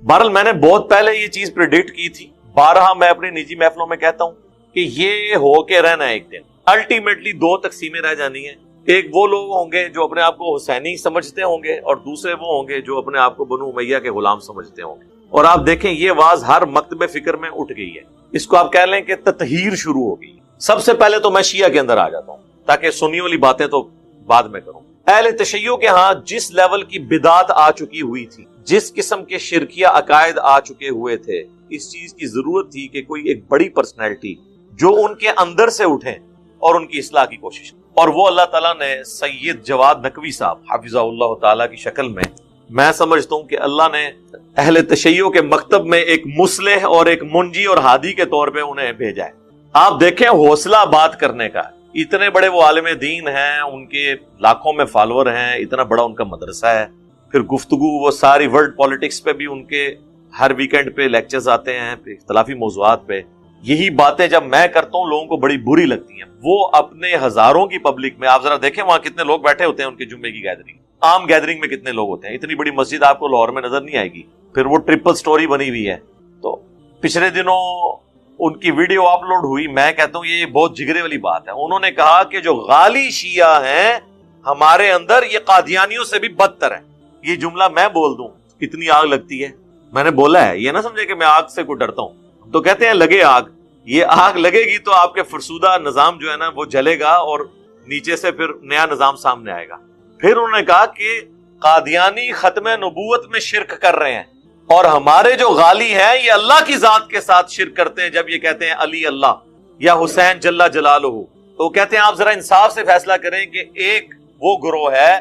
بہرحال میں نے بہت پہلے یہ چیز پریڈکٹ کی تھی، بارہا میں اپنی نجی محفلوں میں کہتا ہوں کہ یہ ہو کے رہنا ہے ایک دن، الٹیمیٹلی دو تقسیمیں رہ جانی ہیں. ایک وہ لوگ ہوں گے جو اپنے آپ کو حسینی سمجھتے ہوں گے، اور دوسرے وہ ہوں گے جو اپنے آپ کو بنو امیہ کے غلام سمجھتے ہوں گے. اور آپ دیکھیں یہ آواز ہر مکتب فکر میں اٹھ گئی ہے. اس کو آپ کہہ لیں کہ تطہیر شروع ہو گئی. سب سے پہلے تو میں شیعہ کے اندر آ جاتا ہوں تاکہ سنی والی باتیں تو بعد میں کروں. اہل تشیع کے ہاں جس لیول کی بدعت آ چکی ہوئی تھی، جس قسم کے شرکیہ عقائد آ چکے ہوئے تھے، اس چیز کی ضرورت تھی کہ کوئی ایک بڑی پرسنالٹی جو ان کے اندر سے اٹھیں اور ان کی اصلاح کی کوشش. اور وہ اللہ تعالیٰ نے سید جواد نقوی صاحب حفظہ اللہ تعالیٰ کی شکل میں سمجھتا ہوں کہ اللہ نے اہل تشیع کے مکتب میں ایک مصلح اور ایک منجی اور ہادی کے طور پہ انہیں بھیجا ہے. آپ دیکھیں حوصلہ بات کرنے کا، اتنے بڑے وہ عالم دین ہیں، ان کے لاکھوں میں فالوور ہیں، اتنا بڑا ان کا مدرسہ ہے، پھر گفتگو وہ ساری ورلڈ پالیٹکس پہ بھی ان کے ہر ویکنڈ پہ لیکچرز آتے ہیں اختلافی موضوعات پہ. یہی باتیں جب میں کرتا ہوں لوگوں کو بڑی بری لگتی ہیں. وہ اپنے ہزاروں کی پبلک میں، آپ ذرا دیکھیں وہاں کتنے لوگ بیٹھے ہوتے ہیں ان کے جمعے کی گیدرنگ، عام گیدرنگ میں کتنے لوگ ہوتے ہیں. اتنی بڑی مسجد آپ کو لاہور میں نظر نہیں آئے گی. پھر وہ ٹرپل سٹوری بنی ہوئی ہے. تو پچھلے دنوں ان کی ویڈیو اپلوڈ ہوئی. میں کہتا ہوں یہ بہت جگرے والی بات ہے. انہوں نے کہا کہ جو غالی شیعہ ہیں ہمارے اندر یہ قادیانیوں سے بھی بدتر ہیں. یہ جملہ میں بول دوں کتنی آگ لگتی ہے. میں نے بولا ہے، یہ نہ سمجھے کہ میں آگ سے کوئی ڈرتا ہوں. تو کہتے ہیں لگے آگ، یہ آگ لگے گی تو آپ کے فرسودہ نظام جو ہے نا وہ جلے گا اور نیچے سے پھر نیا نظام سامنے آئے گا. پھر انہوں نے کہا کہ قادیانی ختم نبوت میں شرک کر رہے ہیں، اور ہمارے جو غالی ہیں یہ اللہ کی ذات کے ساتھ شرک کرتے ہیں جب یہ کہتے ہیں علی اللہ یا حسین جل جلالہ. تو کہتے ہیں آپ ذرا انصاف سے فیصلہ کریں کہ ایک وہ گروہ ہے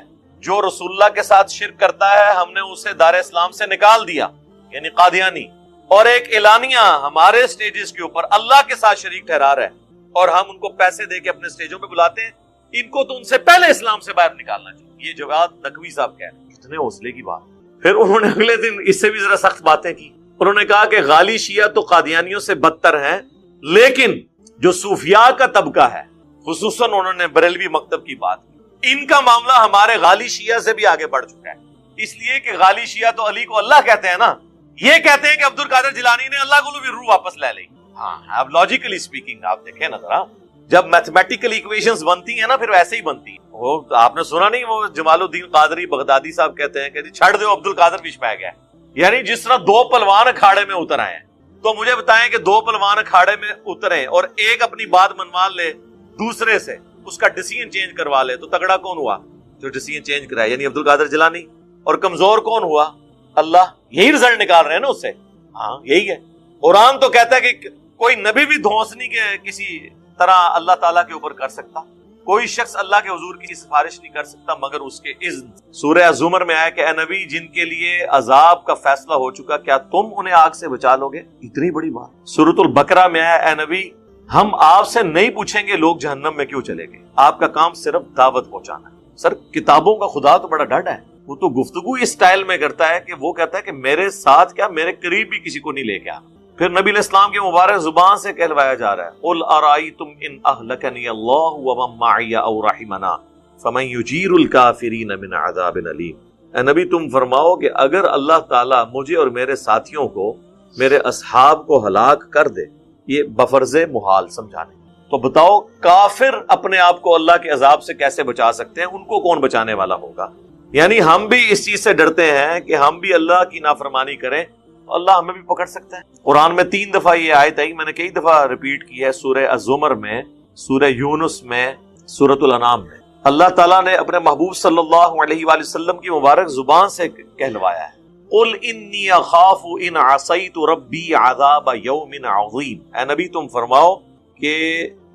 جو رسول اللہ کے ساتھ شرک کرتا ہے، ہم نے اسے دار اسلام سے نکال دیا یعنی قادیانی، اور ایک اعلانیہ ہمارے سٹیجز کے اوپر اللہ کے ساتھ شریک ٹھہرا رہا ہے اور ہم ان کو پیسے دے کے اپنے سٹیجوں پہ بلاتے ہیں. ان کو تو ان سے پہلے اسلام سے باہر نکالنا چاہیے. یہ جواد نقوی صاحب کہہ رہے ہیں. اتنے حوصلے کی بات. پھر انہوں نے اگلے دن اس سے بھی ذرا سخت باتیں کی. انہوں نے کہا کہ غالی شیعہ تو قادیانیوں سے بدتر ہیں، لیکن جو صوفیاء کا طبقہ ہے، خصوصاً انہوں نے بریلوی مکتب کی بات کی، ان کا معاملہ ہمارے غالی شیعہ سے بھی آگے بڑھ چکا ہے. اس لیے کہ غالی شیعہ تو علی کو اللہ کہتے ہیں نا، یہ کہتے ہیں کہ عبد القادر جیلانی نے اللہ کو بھی روح واپس لے لی. ہاں اب لاجیکلی اسپیکنگ آپ دیکھیں نا ذرا، جب میتھمیٹیکل ایکویشنز بنتی ہیں نا پھر ویسے ہی بنتی ہیں. وہ آپ نے سنا نہیں، وہ جمال الدین قادری بغدادی صاحب کہتے ہیں کہ جی چھڑ دو عبد القادر پیچھے پہ گیا. یعنی جس طرح دو پلوان اکھاڑے میں اتر آئے ہیں، تو مجھے بتائیں کہ دو پلوان اکھاڑے میں اترے اور ایک اپنی بات منوا لے دوسرے سے، اس کا ڈیسیژن چینج کروا لے، تو تگڑا کون ہوا؟ جو ڈیسیژن چینج کرا یعنی عبد القادر جیلانی. اور کمزور کون ہوا؟ اللہ. یہی رزلٹ نکال رہے ہیں نا اس سے. ہاں یہی ہے. قرآن تو کہتا ہے کہ کوئی نبی بھی دھونس نہیں کہ کسی طرح اللہ تعالیٰ کے اوپر کر سکتا، کوئی شخص اللہ کے حضور کی سفارش نہیں کر سکتا مگر اس کے اذن. سورہ زمر میں آیا کہ اے نبی جن کے لیے عذاب کا فیصلہ ہو چکا کیا تم انہیں آگ سے بچا لو گے؟ اتنی بڑی بات. سورۃ البقرہ میں آیا اے نبی ہم آپ سے نہیں پوچھیں گے لوگ جہنم میں کیوں چلے گئے، آپ کا کام صرف دعوت پہنچانا ہے. سر کتابوں کا خدا تو بڑا ڈڈ ہے، وہ تو گفتگو اس سٹائل میں کرتا ہے کہ وہ کہتا ہے کہ میرے ساتھ کیا میرے قریب بھی کسی کو نہیں لے کے آنا. پھر نبی علیہ السلام کے مبارک زبان سے کہلوایا جا رہا ہے قل ارائیتم ان اہلکنی اللہ ومن معی او رحمنا فمن یجیر الکافرین من عذاب علیم. اے نبی تم فرماؤ کہ اگر اللہ تعالیٰ مجھے اور میرے ساتھیوں کو، میرے اصحاب کو ہلاک کر دے، یہ بفرض محال سمجھانے، تو بتاؤ کافر اپنے آپ کو اللہ کے عذاب سے کیسے بچا سکتے ہیں؟ ان کو کون بچانے والا ہوگا؟ یعنی ہم بھی اس چیز سے ڈرتے ہیں کہ ہم بھی اللہ کی نافرمانی کریں، اللہ ہمیں بھی پکڑ سکتا ہے. قرآن میں 3 دفعہ یہ آیت آئی، میں نے کئی دفعہ ریپیٹ کی ہے، سورہ الزمر میں، سورہ یونس میں، سورۃ الانعام میں. اللہ تعالیٰ نے اپنے محبوب صلی اللہ علیہ وآلہ وسلم کی مبارک زبان سے کہلوایا ہے قل انی اخاف ان عصیت ربی عذاب یوم عظیم. اے نبی تم فرماؤ کہ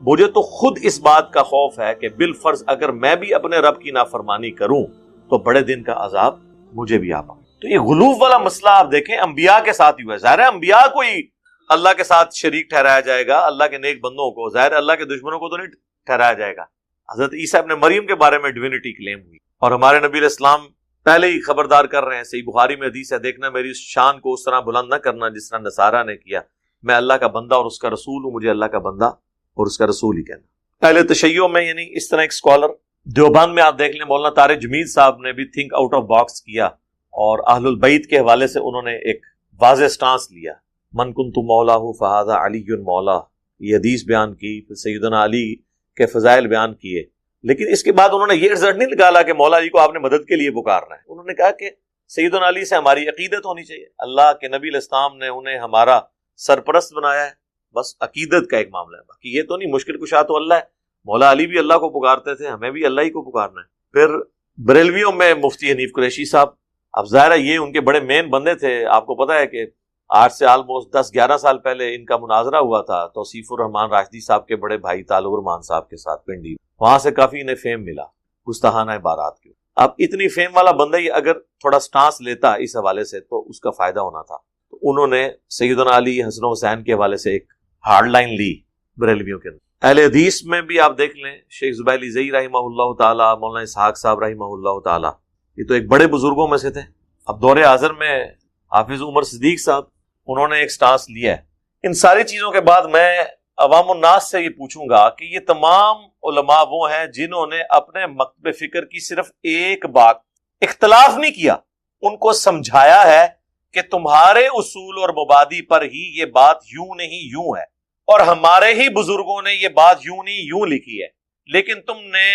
مجھے تو خود اس بات کا خوف ہے کہ بالفرض اگر میں بھی اپنے رب کی نافرمانی کروں تو بڑے دن کا عذاب مجھے بھی آ پائے. تو یہ غلوف والا مسئلہ آپ دیکھیں انبیاء کے ساتھ ہی ہوا ہے. ظاہر ہے انبیاء کو ہی اللہ کے ساتھ شریک ٹھہرایا جائے گا، اللہ کے نیک بندوں کو. ظاہر ہے اللہ کے دشمنوں کو تو نہیں ٹھہرایا جائے گا. حضرت عیسیٰ ابن مریم کے بارے میں ڈیوینٹی کلیم ہوئی، اور ہمارے نبی علیہ السلام پہلے ہی خبردار کر رہے ہیں. صحیح بخاری میں حدیث ہے، دیکھنا میری شان کو اس طرح بلند نہ کرنا جس طرح نصارہ نے کیا. میں اللہ کا بندہ اور اس کا رسول ہوں، مجھے اللہ کا بندہ اور اس کا رسول ہی کہنا. اہل تشیع میں یعنی اس طرح ایک اسکالر دیوبند میں آپ دیکھ لیں، مولانا طارق جمیل صاحب نے بھی تھنک آؤٹ آف باکس کیا، اور اہل البیت کے حوالے سے انہوں نے ایک واضح سٹانس لیا، من کنت مولا فہذا علی مولا، یہ حدیث بیان کی، پھر سیدنا علی کے فضائل بیان کیے. لیکن اس کے بعد انہوں نے یہ رزلٹ نہیں نکالا کہ مولا علی کو آپ نے مدد کے لیے پکارنا ہے. انہوں نے کہا کہ سیدنا علی سے ہماری عقیدت ہونی چاہیے، اللہ کے نبی علیہ السلام نے انہیں ہمارا سرپرست بنایا ہے، بس عقیدت کا ایک معاملہ ہے، باقی یہ تو نہیں. مشکل کشا تو اللہ ہے، مولا علی بھی اللہ کو پکارتے تھے، ہمیں بھی اللہ ہی کو پکارنا ہے. پھر بریلویوں میں مفتی حنیف قریشی صاحب، اب ظاہر ہے یہ ان کے بڑے مین بندے تھے. آپ کو پتا ہے کہ آج سے آلموسٹ 10-11 سال پہلے ان کا مناظرہ ہوا تھا توصیف الرحمان راشدی صاحب کے بڑے بھائی طالب الرحمان صاحب کے ساتھ پنڈی. وہاں سے کافی انہیں فیم ملا گستاخانہ عبارات کی. اب اتنی فیم والا بندہ ہی اگر تھوڑا سٹانس لیتا اس حوالے سے تو اس کا فائدہ ہونا تھا. تو انہوں نے سیدنا علی حسن و حسین کے حوالے سے ایک ہارڈ لائن لی بریلویوں کے اندر. اہل حدیث میں بھی آپ دیکھ لیں، شیخ زبیلی زئی رحمہ اللہ تعالی، مولانا اسحاق صاحب رحمہ اللہ تعالی، یہ تو ایک بڑے بزرگوں میں سے تھے. اب دور حاضر میں حافظ عمر صدیق صاحب، انہوں نے ایک سٹانس لیا ہے. ان ساری چیزوں کے بعد میں عوام الناس سے یہ پوچھوں گا کہ یہ تمام علماء وہ ہیں جنہوں نے اپنے مکتب فکر کی صرف ایک بات، اختلاف نہیں کیا، ان کو سمجھایا ہے کہ تمہارے اصول اور مبادی پر ہی یہ بات یوں نہیں یوں ہے، اور ہمارے ہی بزرگوں نے یہ بات یوں نہیں یوں لکھی ہے، لیکن تم نے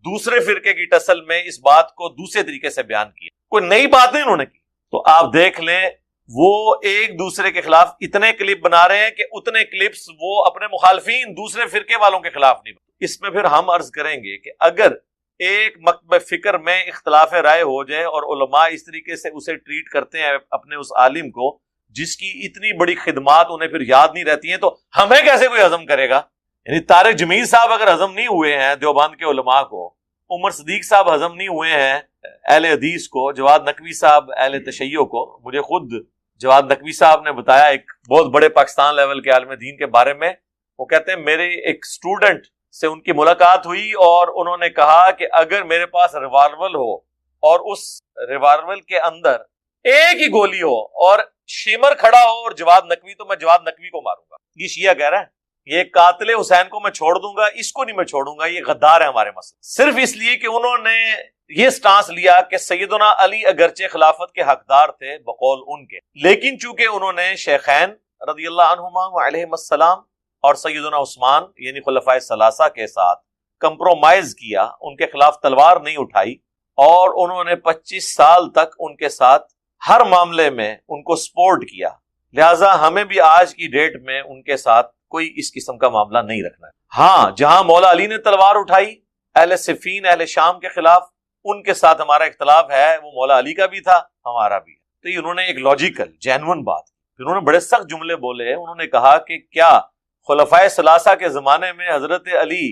دوسرے فرقے کی ٹسل میں اس بات کو دوسرے طریقے سے بیان کیا، کوئی نئی بات نہیں انہوں نے کی. تو آپ دیکھ لیں وہ ایک دوسرے کے خلاف اتنے کلپ بنا رہے ہیں کہ اتنے کلپس وہ اپنے مخالفین دوسرے فرقے والوں کے خلاف نہیں. اس میں پھر ہم عرض کریں گے کہ اگر ایک مکتب فکر میں اختلاف رائے ہو جائے اور علماء اس طریقے سے اسے ٹریٹ کرتے ہیں اپنے اس عالم کو جس کی اتنی بڑی خدمات انہیں پھر یاد نہیں رہتی ہیں، تو ہمیں کیسے کوئی ہضم کرے گا؟ یعنی طارق جمیل صاحب اگر ہضم نہیں ہوئے ہیں دیوبند کے علماء کو، عمر صدیق صاحب ہضم نہیں ہوئے ہیں اہل حدیث کو، جواد نقوی صاحب اہل تشیع کو. مجھے خود جواد نقوی صاحب نے بتایا ایک بہت بڑے پاکستان لیول کے عالم دین کے بارے میں، وہ کہتے ہیں میرے ایک اسٹوڈنٹ سے ان کی ملاقات ہوئی اور انہوں نے کہا کہ اگر میرے پاس ریوالور ہو اور اس ریوالور کے اندر ایک ہی گولی ہو اور شیمر کھڑا ہو اور جواد نقوی، تو میں جواد نقوی کو ماروں گا. یہ شیعہ کہہ رہا ہے یہ قاتل حسین کو میں چھوڑ دوں گا، اس کو نہیں میں چھوڑوں گا، یہ غدار ہے ہمارے مسئلے. صرف اس لیے کہ انہوں نے یہ سٹانس لیا کہ سیدنا علی اگرچہ خلافت کے حقدار تھے بقول ان کے، لیکن چونکہ انہوں نے شیخین رضی اللہ عنہما وعلیہم السلام اور سیدنا عثمان یعنی خلفائے ثلاثہ کے ساتھ کمپرومائز کیا، ان کے خلاف تلوار نہیں اٹھائی، اور انہوں نے 25 سال تک ان کے ساتھ ہر معاملے میں ان کو سپورٹ کیا. لہٰذا ہمیں بھی آج کی ڈیٹ میں ان کے ساتھ کوئی اس قسم کا معاملہ نہیں رکھنا ہے. ہاں جہاں مولا علی نے تلوار اٹھائی اہل صفین اہل شام کے خلاف، ان کے ساتھ ہمارا اختلاف ہے، وہ مولا علی کا بھی تھا ہمارا بھی ہے. تو یہ انہوں نے ایک لاجیکل جینون بات، انہوں نے بڑے سخت جملے بولے. انہوں نے کہا کہ کیا خلفائے ثلاثہ کے زمانے میں حضرت علی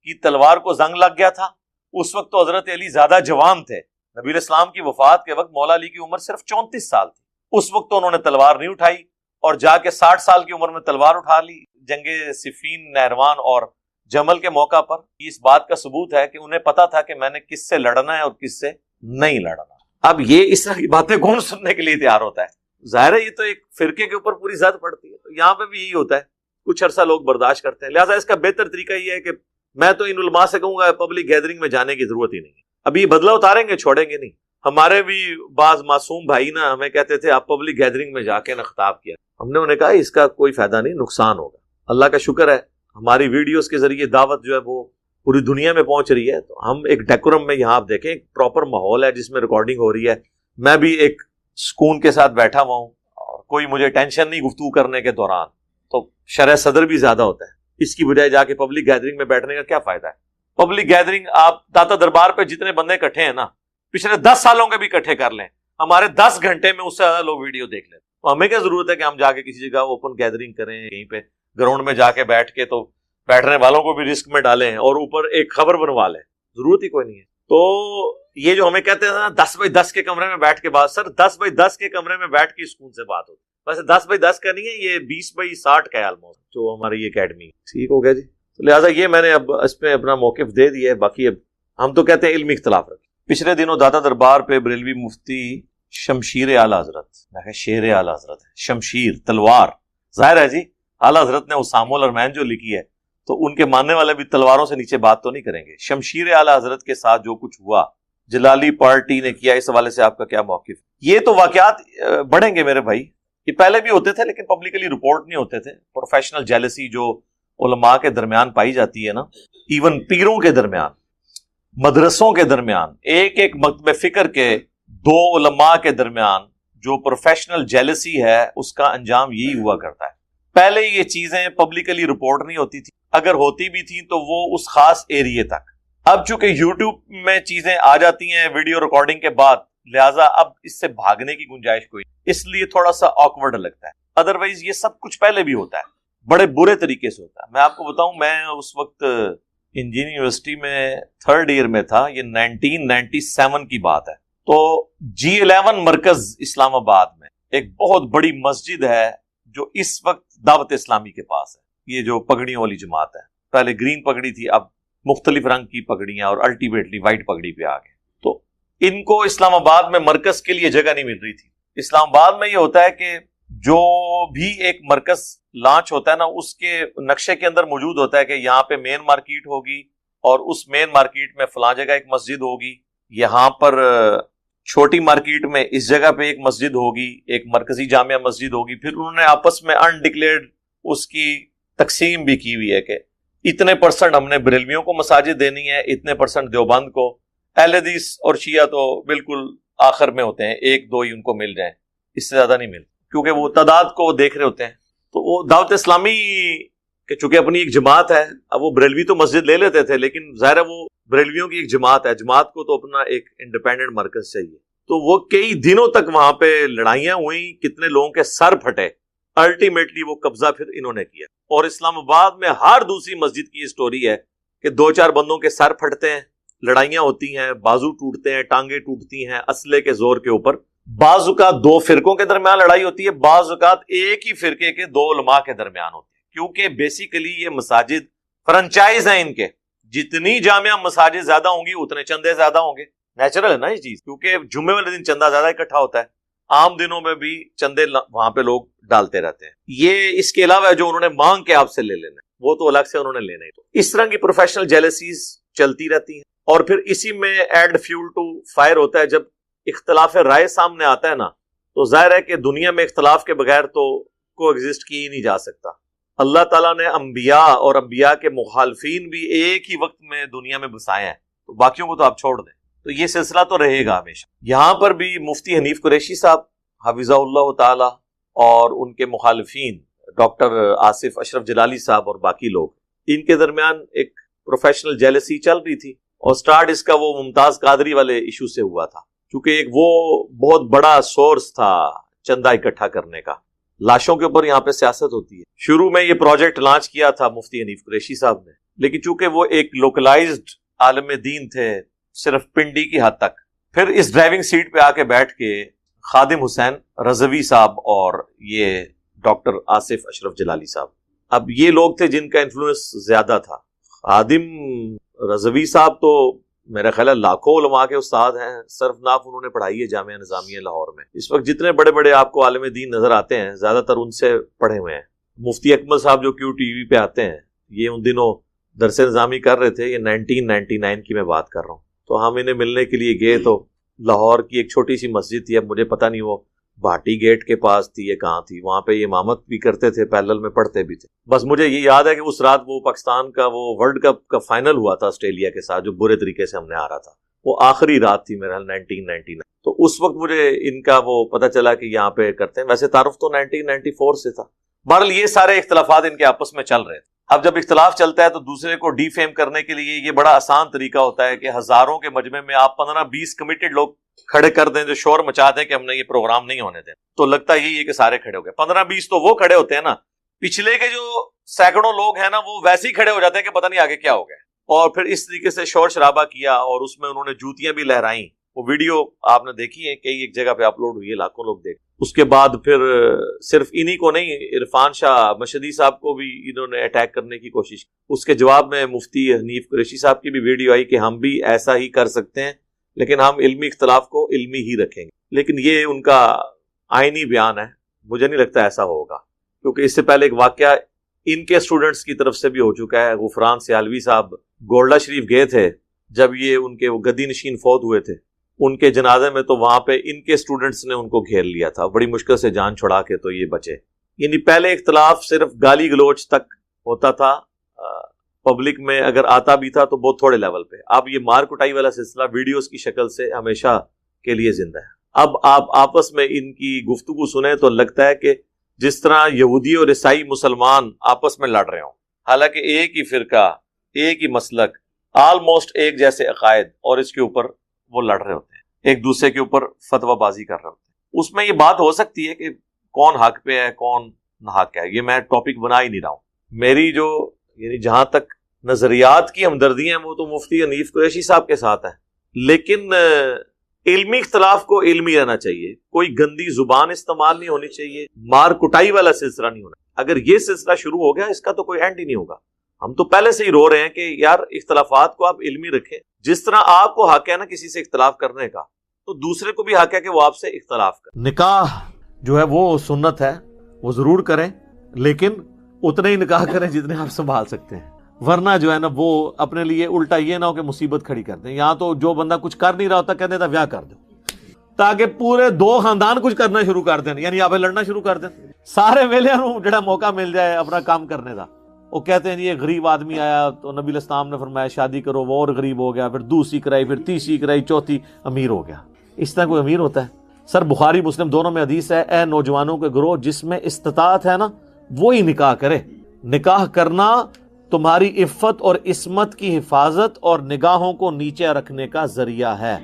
کی تلوار کو زنگ لگ گیا تھا؟ اس وقت تو حضرت علی زیادہ جوان تھے. نبی علیہ السلام کی وفات کے وقت مولا علی کی عمر صرف 34 سال تھی. اس وقت تو انہوں نے تلوار نہیں اٹھائی، اور جا کے 60 سال کی عمر میں تلوار اٹھا لی جنگ صفین، نہروان اور جمل کے موقع پر. اس بات کا ثبوت ہے کہ انہیں پتا تھا کہ میں نے کس سے لڑنا ہے اور کس سے نہیں لڑنا. اب یہ اس طرح کی باتیں کون سننے کے لیے تیار ہوتا ہے؟ ظاہر ہے یہ تو ایک فرقے کے اوپر پوری زد پڑتی ہے. تو یہاں پہ بھی یہی ہوتا ہے، کچھ عرصہ لوگ برداشت کرتے ہیں. لہٰذا اس کا بہتر طریقہ یہ ہے کہ میں تو ان علماء سے کہوں گا پبلک گیدرنگ میں جانے کی ضرورت ہی نہیں ہے. ابھی بدلہ اتاریں گے، چھوڑیں گے نہیں. ہمارے بھی بعض معصوم بھائی نا ہمیں کہتے تھے آپ پبلک گیدرنگ میں جا کے نہ خطاب کیا. ہم نے انہیں کہا اس کا کوئی فائدہ نہیں، نقصان ہوگا. اللہ کا شکر ہے ہماری ویڈیوز کے ذریعے دعوت جو ہے وہ پوری دنیا میں پہنچ رہی ہے. تو ہم ایک ڈیکورم میں، یہاں آپ دیکھیں ایک پراپر ماحول ہے جس میں ریکارڈنگ ہو رہی ہے. میں بھی ایک سکون کے ساتھ بیٹھا ہوا ہوں اور کوئی مجھے ٹینشن نہیں گفتگو کرنے کے دوران. تو شرح صدر بھی زیادہ ہوتا ہے. اس کی بجائے جا کے پبلک گیدرنگ میں بیٹھنے کا کیا فائدہ ہے؟ پبلک گیدرنگ آپ داتا دربار پہ جتنے بندے اکٹھے ہیں نا، پچھلے 10 سالوں کے بھی اکٹھے کر لیں، ہمارے 10 گھنٹے میں اس سے زیادہ لوگ ویڈیو دیکھ لیں. تو ہمیں کیا ضرورت ہے کہ ہم جا کے کسی جگہ اوپن گیدرنگ کریں، یہیں پہ گراؤنڈ میں جا کے بیٹھ کے تو بیٹھنے والوں کو بھی رسک میں ڈالیں اور اوپر ایک خبر بنوا لیں؟ ضرورت ہی کوئی نہیں ہے. تو یہ جو ہمیں کہتے ہیں نا 10 بائی 10 کے کمرے میں بیٹھ کے بات، سر 10 بائی 10 کے کمرے میں بیٹھ کے سکون سے بات ہوتی ہے. ویسے 10 بائی 10 کا نہیں ہے، یہ 20 بائی 60 کا ہے آلموسٹ جو ہماری یہ اکیڈمی. ٹھیک ہو گیا جی. تو لہٰذا یہ میں نے اب اس پہ اپنا موقف دے دیا ہے. باقی اب ہم تو کہتے ہیں علمی اختلاف رکھیں. پچھلے دنوں داتا دربار پہ بریلوی مفتی شمشیر اعلی حضرت، میں شیر اعلی حضرت ہے، شمشیر تلوار، ظاہر ہے جی اعلی حضرت نے اسامہ الارمین جو لکھی ہے تو ان کے ماننے والے بھی تلواروں سے نیچے بات تو نہیں کریں گے. شمشیر اعلی حضرت کے ساتھ جو کچھ ہوا جلالی پارٹی نے کیا، اس حوالے سے آپ کا کیا موقف؟ یہ تو واقعات بڑھیں گے میرے بھائی. یہ پہلے بھی ہوتے تھے لیکن پبلکلی رپورٹ نہیں ہوتے تھے. پروفیشنل جیلسی جو علماء کے درمیان پائی جاتی ہے نا، ایون پیروں کے درمیان، مدرسوں کے درمیان، ایک ایک مکتب فکر کے دو علماء کے درمیان جو پروفیشنل جیلسی ہے اس کا انجام یہی ہوا کرتا ہے. پہلے یہ چیزیں پبلکلی رپورٹ نہیں ہوتی تھی، اگر ہوتی بھی تھیں تو وہ اس خاص ایریے تک. اب چونکہ یوٹیوب میں چیزیں آ جاتی ہیں ویڈیو ریکارڈنگ کے بعد، لہٰذا اب اس سے بھاگنے کی گنجائش کوئی، اس لیے تھوڑا سا آکورڈ لگتا ہے. ادروائز یہ سب کچھ پہلے بھی ہوتا ہے، بڑے برے طریقے سے ہوتا ہے. میں آپ کو بتاؤں، میں اس وقت انجینئرنگ یونیورسٹی میں 3rd ایئر میں تھا، یہ 1997 کی بات ہے. تو G11 مرکز اسلام آباد میں ایک بہت بڑی مسجد ہے جو اس وقت دعوت اسلامی کے پاس ہے. یہ جو پگڑیوں والی جماعت ہے، پہلے گرین پگڑی تھی، اب مختلف رنگ کی پگڑیاں اور الٹیمیٹلی وائٹ پگڑی پہ آ گئے. تو ان کو اسلام آباد میں مرکز کے لیے جگہ نہیں مل رہی تھی. اسلام آباد میں یہ ہوتا ہے کہ جو بھی ایک مرکز لانچ ہوتا ہے نا، اس کے نقشے کے اندر موجود ہوتا ہے کہ یہاں پہ مین مارکیٹ ہوگی اور اس مین مارکیٹ میں فلاں جگہ ایک مسجد ہوگی، یہاں پر چھوٹی مارکیٹ میں اس جگہ پہ ایک مسجد ہوگی، ایک مرکزی جامعہ مسجد ہوگی. پھر انہوں نے آپس میں انڈکلیئرڈ اس کی تقسیم بھی کی ہوئی ہے کہ اتنے % ہم نے بریلویوں کو مساجد دینی ہے، اتنے % دیوبند کو. اہل حدیث اور شیعہ تو بالکل آخر میں ہوتے ہیں، 1-2 ہی ان کو مل جائیں، اس سے زیادہ نہیں مل، کیونکہ وہ تعداد کو دیکھ رہے ہوتے ہیں. تو وہ دعوت اسلامی کہ چونکہ اپنی ایک جماعت ہے، اب وہ بریلوی تو مسجد لے لیتے تھے لیکن ظاہر ہے وہ بریلویوں کی ایک جماعت ہے، جماعت کو تو اپنا ایک انڈیپینڈنٹ مرکز چاہیے. تو وہ کئی دنوں تک وہاں پہ لڑائیاں ہوئیں، کتنے لوگوں کے سر پھٹے. الٹیمیٹلی وہ قبضہ پھر انہوں نے کیا. اور اسلام آباد میں ہر دوسری مسجد کی یہ سٹوری ہے کہ 2-4 بندوں کے سر پھٹتے ہیں، لڑائیاں ہوتی ہیں، بازو ٹوٹتے ہیں، ٹانگیں ٹوٹتی ہیں اسلحے کے زور کے اوپر. بعض اوقات 2 فرقوں کے درمیان لڑائی ہوتی ہے، بعض اوقات ایک ہی فرقے کے 2 علماء کے درمیان ہوتی ہے. کیونکہ بیسیکلی یہ مساجد فرنچائز ہیں ان کے، جتنی جامعہ مساجد زیادہ ہوں گی اتنے چندے زیادہ ہوں گے. نیچرل ہے نا یہ چیز، کیونکہ جمعے والے دن چندہ زیادہ اکٹھا ہوتا ہے، عام دنوں میں بھی چندے وہاں پہ لوگ ڈالتے رہتے ہیں. یہ اس کے علاوہ جو انہوں نے مانگ کے آپ سے لے لینا ہے وہ تو الگ سے انہوں نے لینا ہی. تو اس طرح کی پروفیشنل جیلسیز چلتی رہتی ہیں. اور پھر اسی میں ایڈ فیول ٹو فائر ہوتا ہے. جب اختلاف رائے سامنے آتا ہے نا، تو ظاہر ہے کہ دنیا میں اختلاف کے بغیر تو کو ایگزسٹ کی ہی نہیں جا سکتا. اللہ تعالیٰ نے انبیاء اور انبیاء کے مخالفین بھی ایک ہی وقت میں دنیا میں بسائے ہیں، تو باقیوں کو تو آپ چھوڑ دیں. تو یہ سلسلہ تو رہے گا ہمیشہ. یہاں پر بھی مفتی حنیف قریشی صاحب حفظہ اللہ تعالی اور ان کے مخالفین ڈاکٹر آصف اشرف جلالی صاحب اور باقی لوگ، ان کے درمیان ایک پروفیشنل جیلسی چل رہی تھی. اور سٹارٹ اس کا وہ ممتاز قادری والے ایشو سے ہوا تھا، کیونکہ ایک وہ بہت بڑا سورس تھا چندہ اکٹھا کرنے کا. لاشوں کے اوپر یہاں پہ سیاست ہوتی ہے. شروع میں یہ پروجیکٹ لانچ کیا تھا مفتی حنیف قریشی صاحب نے، لیکن چونکہ وہ ایک لوکلائزڈ عالم دین تھے صرف پنڈی کی حد تک، پھر اس ڈرائیونگ سیٹ پہ آ کے بیٹھ کے خادم حسین رضوی صاحب اور یہ ڈاکٹر آصف اشرف جلالی صاحب، اب یہ لوگ تھے جن کا انفلوئنس زیادہ تھا. خادم رضوی صاحب تو میرا خیال ہے لاکھوں علماء کے استاد ہیں، صرف ناف انہوں نے پڑھائی ہے جامعہ نظامیہ لاہور میں. اس وقت جتنے بڑے بڑے آپ کو عالم دین نظر آتے ہیں زیادہ تر ان سے پڑھے ہوئے ہیں. مفتی اکمل صاحب جو QTV پہ آتے ہیں، یہ ان دنوں درس نظامی کر رہے تھے، یہ 1999 کی میں بات کر رہا ہوں. تو ہم انہیں ملنے کے لیے گئے تو لاہور کی ایک چھوٹی سی مسجد تھی، اب مجھے پتہ نہیں وہ بھاٹی گیٹ کے پاس تھی یا کہاں تھی، وہاں پہ یہ امامت بھی کرتے تھے، پیرلل میں پڑھتے بھی تھے. بس مجھے یہ یاد ہے کہ اس رات وہ پاکستان کا وہ ورلڈ کپ کا فائنل ہوا تھا آسٹریلیا کے ساتھ، جو برے طریقے سے ہم نے ہارا تھا. وہ آخری رات تھی میرا 1999. تو اس وقت مجھے ان کا وہ پتہ چلا کہ یہاں پہ کرتے ہیں. ویسے تعارف تو 1994 سے تھا. بہرحال یہ سارے اختلافات ان کے آپس میں چل رہے تھے. اب جب اختلاف چلتا ہے تو دوسرے کو ڈی فیم کرنے کے لیے یہ بڑا آسان طریقہ ہوتا ہے کہ ہزاروں کے مجمع میں آپ 15-20 کمیٹڈ لوگ کھڑے کر دیں جو شور مچا دیں کہ ہم نے یہ پروگرام نہیں ہونے دیں. تو لگتا یہی ہے کہ سارے کھڑے ہو گئے. 15-20 تو وہ کھڑے ہوتے ہیں نا، پچھلے کے جو سینکڑوں لوگ ہیں نا وہ ویسے ہی کھڑے ہو جاتے ہیں کہ پتہ نہیں آگے کیا ہو گیا. اور پھر اس طریقے سے شور شرابہ کیا اور اس میں انہوں نے جوتیاں بھی لہرائیں. وہ ویڈیو آپ نے دیکھی ہے، کئی ایک جگہ پہ اپلوڈ ہوئی ہے، لاکھوں لوگ دیکھ. اس کے بعد پھر صرف انہی کو نہیں، عرفان شاہ مشہدی صاحب کو بھی انہوں نے اٹیک کرنے کی کوشش کی. اس کے جواب میں مفتی حنیف قریشی صاحب کی بھی ویڈیو آئی کہ ہم بھی ایسا ہی کر سکتے ہیں لیکن ہم علمی اختلاف کو علمی ہی رکھیں گے. لیکن یہ ان کا آئینی بیان ہے، مجھے نہیں لگتا ایسا ہوگا، کیونکہ اس سے پہلے ایک واقعہ ان کے اسٹوڈنٹس کی طرف سے بھی ہو چکا ہے. غفران سیالوی صاحب گولڈا شریف گئے تھے جب یہ ان کے وہ گدی نشین فوت ہوئے تھے. ان کے جنازے میں تو وہاں پہ ان کے اسٹوڈنٹس نے ان کو گھیر لیا تھا، بڑی مشکل سے جان چھڑا کے تو یہ بچے. یعنی پہلے اختلاف صرف گالی گلوچ تک ہوتا تھا، پبلک میں اگر آتا بھی تھا تو بہت تھوڑے لیول پہ. اب یہ مار کٹائی والا سلسلہ ویڈیوز کی شکل سے ہمیشہ کے لیے زندہ ہے. اب آپ آپس میں ان کی گفتگو سنیں تو لگتا ہے کہ جس طرح یہودی اور عیسائی مسلمان آپس میں لڑ رہے ہوں، حالانکہ ایک ہی فرقہ، ایک ہی مسلک، آلموسٹ ایک جیسے عقائد، اور اس کے اوپر وہ لڑ رہے ہوتے ہیں، ایک دوسرے کے اوپر فتویٰ بازی کر رہے ہوتے ہیں. اس میں یہ بات ہو سکتی ہے کہ کون حق پہ ہے کون ناحق ہے، یہ میں ٹاپک بنا ہی نہیں رہا ہوں. میری جو یعنی جہاں تک نظریات کی ہمدردی ہیں وہ تو مفتی حنیف قریشی صاحب کے ساتھ ہے، لیکن علمی اختلاف کو علمی رہنا چاہیے، کوئی گندی زبان استعمال نہیں ہونی چاہیے، مار کٹائی والا سلسلہ نہیں ہونا. اگر یہ سلسلہ شروع ہو گیا اس کا تو کوئی اینڈ ہی نہیں ہوگا. ہم تو پہلے سے ہی رو رہے ہیں کہ یار اختلافات کو آپ علمی رکھیں. جس طرح آپ کو حق ہے نا کسی سے اختلاف کرنے کا، تو دوسرے کو بھی حق ہے کہ وہ آپ سے اختلاف کرے. نکاح جو ہے وہ سنت ہے، وہ ضرور کریں، لیکن اتنے ہی نکاح کریں جتنے آپ سنبھال سکتے ہیں، ورنہ جو ہے نا وہ اپنے لیے الٹا یہ نہ ہو کہ مصیبت کھڑی کر دیں. یہاں تو جو بندہ کچھ کر نہیں رہا ہوتا کہتے تھا بیاہ کر دو، تاکہ پورے دو خاندان کچھ کرنا شروع کر دیں، یعنی آپ لڑنا شروع کر دیں. سارے ویلے جڑا موقع مل جائے اپنا کام کرنے کا. وہ کہتے ہیں یہ غریب آدمی آیا تو نبی علیہ السلام نے فرمایا شادی کرو، وہ اور غریب ہو گیا، پھر دوسری کرائی، پھر تیسری کرائی، چوتھی امیر ہو گیا. اس طرح کوئی امیر ہوتا ہے؟ سر بخاری مسلم دونوں میں حدیث ہے، اے نوجوانوں کے گروہ جس میں استطاعت ہے نا وہی نکاح کرے. نکاح کرنا تمہاری عفت اور عصمت کی حفاظت اور نگاہوں کو نیچے رکھنے کا ذریعہ ہے،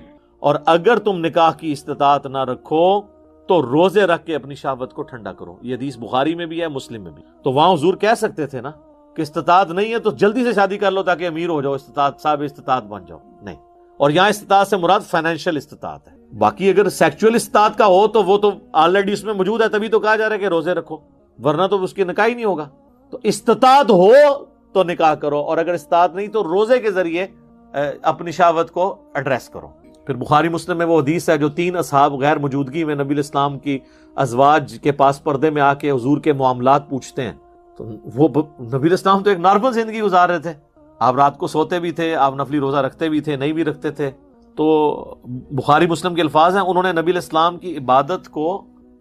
اور اگر تم نکاح کی استطاعت نہ رکھو تو روزے رکھ کے اپنی شہوت کو ٹھنڈا کرو. یہ حدیث بخاری میں بھی ہے، مسلم میں بھی. تو وہاں حضور کہہ سکتے تھے نا کہ استطاعت نہیں ہے تو جلدی سے شادی کر لو تاکہ امیر ہو جاؤ، استطاعت صاحب استطاعت بن جاؤ. نہیں، اور یہاں استطاعت سے مراد فائنینشیل استطاعت ہے. باقی اگر سیکچوئل استطاعت کا ہو تو وہ تو آلریڈی اس میں موجود ہے، تبھی تو کہا جا رہا ہے کہ روزے رکھو، ورنہ تو اس کی نکاح ہی نہیں ہوگا. تو استطاعت ہو تو نکاح کرو، اور اگر استطاعت نہیں تو روزے کے ذریعے اپنی شہوت کو ایڈریس کرو. پھر بخاری مسلم میں وہ حدیث ہے جو 3 اصحاب غیر موجودگی میں نبی علیہ السلام کی ازواج کے پاس پردے میں آ کے حضور کے معاملات پوچھتے ہیں. تو وہ نبی علیہ السلام تو ایک نارمل زندگی گزار رہے تھے، آپ رات کو سوتے بھی تھے، آپ نفلی روزہ رکھتے بھی تھے، نہیں بھی رکھتے تھے. تو بخاری مسلم کے الفاظ ہیں، انہوں نے نبی علیہ السلام کی عبادت کو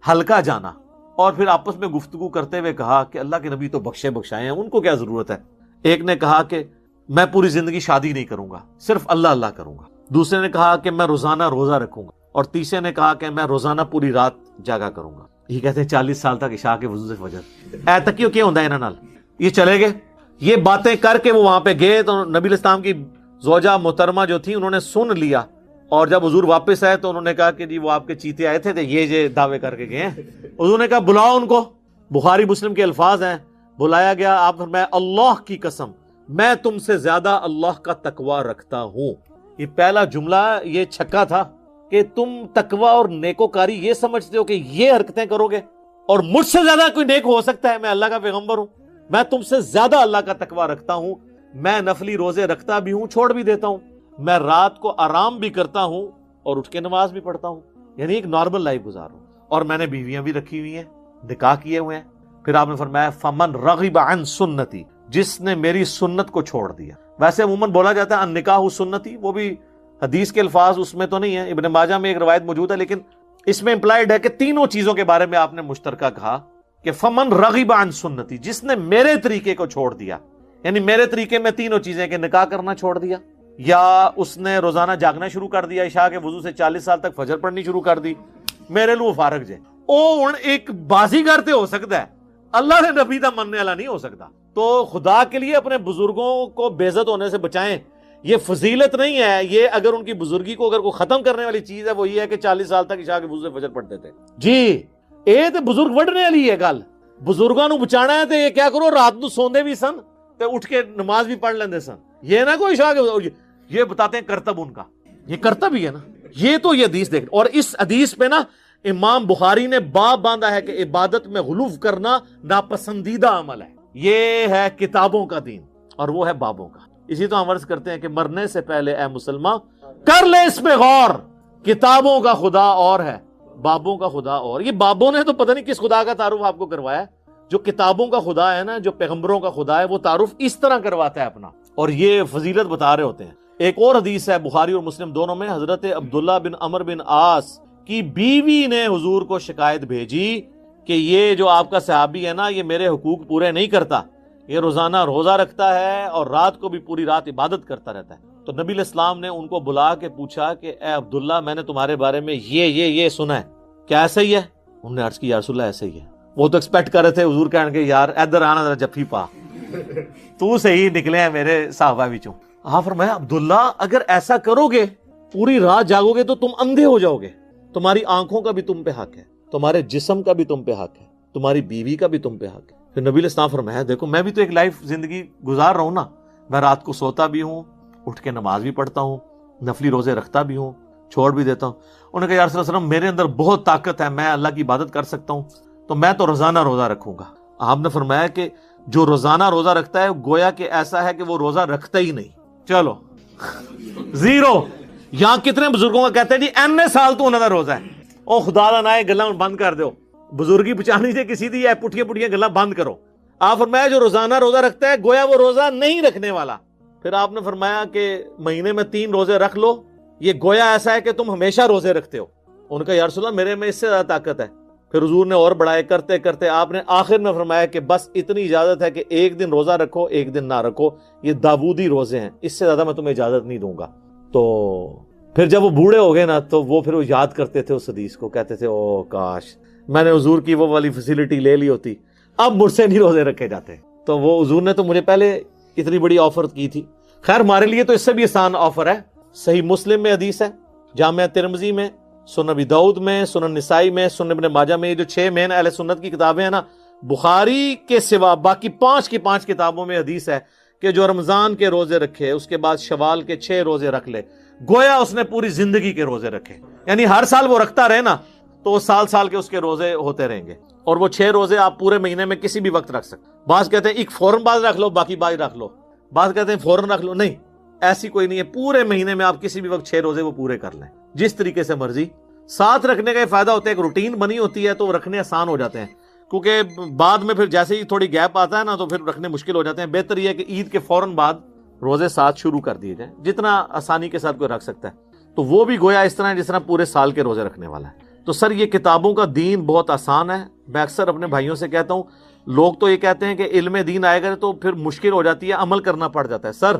ہلکا جانا اور پھر آپس میں گفتگو کرتے ہوئے کہا کہ اللہ کے نبی تو بخشے بخشائے ہیں، ان کو کیا ضرورت ہے. ایک نے کہا کہ میں پوری زندگی شادی نہیں کروں گا، صرف اللہ اللہ کروں گا. دوسرے نے کہا کہ میں روزانہ روزہ رکھوں گا، اور تیسرے نے کہا کہ میں روزانہ پوری رات جاگا کروں گا. یہ کہتے ہیں 40 سال تک عشاء کے وضو سے فجر اے تکیو کیا ہوندا ہے انہاں نال. یہ چلے گئے، یہ باتیں کر کے وہ وہاں پہ گئے تو نبی علیہ السلام کی زوجہ محترمہ جو تھی انہوں نے سن لیا، اور جب حضور واپس آئے تو انہوں نے کہا کہ جی وہ آپ کے چیتے آئے تھے یہ دعوے کر کے گئے ہیں. حضور نے کہا بلاؤ ان کو. بخاری مسلم کے الفاظ ہیں، بلایا گیا، آپ فرمایا اللہ کی قسم میں تم سے زیادہ اللہ کا تقوی رکھتا ہوں. یہ پہلا جملہ یہ چھکا تھا کہ تم تقوی اور نیکوکاری یہ سمجھتے ہو کہ یہ حرکتیں کرو گے اور مجھ سے زیادہ کوئی نیک ہو سکتا ہے؟ میں اللہ کا پیغمبر ہوں، میں تم سے زیادہ اللہ کا تقوی رکھتا ہوں، میں نفلی روزے رکھتا بھی ہوں، چھوڑ بھی دیتا ہوں، میں رات کو آرام بھی کرتا ہوں اور اٹھ کے نماز بھی پڑھتا ہوں، یعنی ایک نارمل لائف گزاروں، اور میں نے بیویاں بھی رکھی ہوئی ہیں، نکاح کیے ہوئے ہیں. پھر آپ نے فرمایا فمن رغب عن سنتی، جس نے میری سنت کو چھوڑ دیا. ویسے عموماً بولا جاتا ہے ان نکاح سنتی، وہ بھی حدیث کے الفاظ اس میں تو نہیں ہے، ابن ماجہ میں ایک روایت موجود ہے، لیکن اس میں امپلائڈ ہے کہ تینوں چیزوں کے بارے میں آپ نے مشترکہ کہا کہ فمن رغب عن سنتی، جس نے میرے طریقے کو چھوڑ دیا، یعنی میرے طریقے میں تینوں چیزیں کہ نکاح کرنا چھوڑ دیا، یا اس نے روزانہ جاگنا شروع کر دیا، عشاء کے وضو سے 40 سال تک فجر پڑھنی شروع کر دی، میرے لو فارغ جے. او ہن ایک بازی کرتے ہو سکتا ہے، اللہ نے نبی دا مننے والا نہیں ہو سکتا. تو خدا کے لیے اپنے بزرگوں کو بے عزت ہونے سے بچائیں. یہ فضیلت نہیں ہے، یہ اگر ان کی بزرگی کو اگر کوئی ختم کرنے والی چیز ہے وہ یہ ہے کہ 40 سال تک عشاء کے وضو سے فجر پڑھتے تھے. جی اے تے بزرگ وڈنے والی ہے گل، بزرگاں نو بچانا ہے تے یہ کیا کرو رات نو سوندے بھی سن تے اٹھ کے نماز بھی پڑھ لیندے سن. یہ نہ کوئی عشاء کے، یہ بتاتے ہیں کرتب ان کا، یہ کرتب ہی ہے نا. یہ تو یہ حدیث دیکھ، اور اس حدیث پہ نا امام بخاری نے باب باندھا ہے کہ عبادت میں غلو کرنا ناپسندیدہ عمل ہے. یہ ہے کتابوں کا دین اور وہ ہے بابوں کا. اسی تو ہم عرض کرتے ہیں کہ مرنے سے پہلے اے مسلمان کر لے اس پہ غور، کتابوں کا خدا اور ہے، بابوں کا خدا اور. یہ بابوں نے تو پتہ نہیں کس خدا کا تعارف آپ کو کروایا. جو کتابوں کا خدا ہے نا، جو پیغمبروں کا خدا ہے، وہ تعارف اس طرح کرواتا ہے اپنا، اور یہ فضیلت بتا رہے ہوتے ہیں. ایک اور حدیث ہے بخاری اور مسلم دونوں میں، حضرت عبداللہ بن عمر بن عاص کی بیوی نے حضور کو شکایت بھیجی کہ یہ جو آپ کا صحابی ہے نا، یہ میرے حقوق پورے نہیں کرتا، یہ روزانہ روزہ رکھتا ہے اور رات کو بھی پوری رات عبادت کرتا رہتا ہے۔ تو نبی علیہ السلام نے ان کو بلا کے پوچھا کہ اے عبداللہ، میں نے تمہارے بارے میں یہ سنا ہے، کیا ایسا ہی ہے؟ انہوں نے عرض کی یا رسول اللہ ایسا ہی ہے۔ وہ تو ایکسپیکٹ کر رہے تھے حضور کہنے کے یار ادھر آنا ذرا جفی پا، تو صحیح نکلے ہیں میرے صحابہ وچوں۔ آپ فرمایا عبداللہ اگر ایسا کرو گے، پوری رات جاگو گے تو تم اندھے ہو جاؤ گے، تمہاری آنکھوں کا بھی تم پہ حق ہے، تمہارے جسم کا بھی تم پہ حق ہے، تمہاری بیوی کا بھی تم پہ حق ہے۔ پھر نبی علیہ السلام فرمایا دیکھو میں بھی تو ایک لائف زندگی گزار رہا ہوں نا، میں رات کو سوتا بھی ہوں، اٹھ کے نماز بھی پڑھتا ہوں، نفلی روزے رکھتا بھی ہوں، چھوڑ بھی دیتا ہوں۔ انہوں نے کہا یا رسول اللہ وسلم میرے اندر بہت طاقت ہے، میں اللہ کی عبادت کر سکتا ہوں، تو میں تو روزانہ روزہ رکھوں گا۔ آپ نے فرمایا کہ جو روزانہ روزہ رکھتا ہے گویا کہ ایسا ہے کہ وہ روزہ رکھتا ہی نہیں۔ چلو زیرو۔ یہاں کتنے بزرگوں کا کہتے ہیں جی این سال تو انہوں کا روزہ ہے، او خدا دا نائے گلاں بند کر دیو، بزرگی بچانی سے کسی دی ہے، پٹھیاں پٹھیاں گلاں بند کرو۔ آپ فرمایا جو روزانہ روزہ رکھتا ہے گویا وہ روزہ نہیں رکھنے والا۔ پھر آپ نے فرمایا کہ مہینے میں 3 روزے رکھ لو، یہ گویا ایسا ہے کہ تم ہمیشہ روزے رکھتے ہو۔ ان کا یا رسول اللہ میرے میں اس سے زیادہ طاقت ہے۔ پھر حضور نے اور بڑھائے کرتے کرتے آپ نے آخر میں فرمایا کہ بس اتنی اجازت ہے کہ ایک دن روزہ رکھو ایک دن نہ رکھو، یہ داودی روزے ہیں، اس سے زیادہ میں تمہیں اجازت نہیں دوں گا۔ تو پھر جب وہ بوڑھے ہو گئے نا تو وہ پھر وہ یاد کرتے تھے اس حدیث کو، کہتے تھے او کاش میں نے حضور کی وہ والی فیسلٹی لے لی ہوتی، اب مجھ سے نہیں روزے رکھے جاتے۔ تو وہ حضور نے تو مجھے پہلے اتنی بڑی آفر کی تھی۔ خیر ہمارے لیے تو اس سے بھی آسان آفر ہے۔ صحیح مسلم میں حدیث ہے، جامعہ ترمذی میں، سنن ابی داؤد میں، سنن نسائی میں، سنن ابن ماجہ میں، یہ جو 6 مین اہل سنت کی کتابیں ہیں نا، بخاری کے سوا باقی 5 کی 5 کتابوں میں حدیث ہے کہ جو رمضان کے روزے رکھے اس کے بعد شوال کے 6 روزے رکھ لے، گویا اس نے پوری زندگی کے روزے رکھے، یعنی ہر سال وہ رکھتا رہے نا تو سال سال کے اس کے روزے ہوتے رہیں گے، اور وہ 6 روزے آپ پورے مہینے میں کسی بھی وقت رکھ سکتے۔ بعض کہتے ہیں ایک فوراً بعد رکھ لو باقی بعد رکھ لو، بعض کہتے ہیں فوراً رکھ لو، نہیں ایسی کوئی نہیں ہے، پورے مہینے میں آپ کسی بھی وقت 6 روزے وہ پورے کر لیں جس طریقے سے مرضی۔ ساتھ رکھنے کا یہ فائدہ ہوتا ہے ایک روٹین بنی ہوتی ہے تو وہ رکھنے آسان ہو جاتے ہیں، کیونکہ بعد میں پھر جیسے ہی تھوڑی گیپ آتا ہے نا تو پھر رکھنے مشکل ہو جاتے ہیں۔ بہتر یہ ہے کہ عید کے فوراً بعد روزے ساتھ شروع کر دیے جائیں، جتنا آسانی کے ساتھ کوئی رکھ سکتا ہے، تو وہ بھی گویا اس طرح جس طرح پورے سال کے روزے رکھنے والا ہے۔ تو سر یہ کتابوں کا دین بہت آسان ہے۔ میں اکثر اپنے بھائیوں سے کہتا ہوں، لوگ تو یہ کہتے ہیں کہ علم دین آئے گا تو پھر مشکل ہو جاتی ہے، عمل کرنا پڑ جاتا ہے۔ سر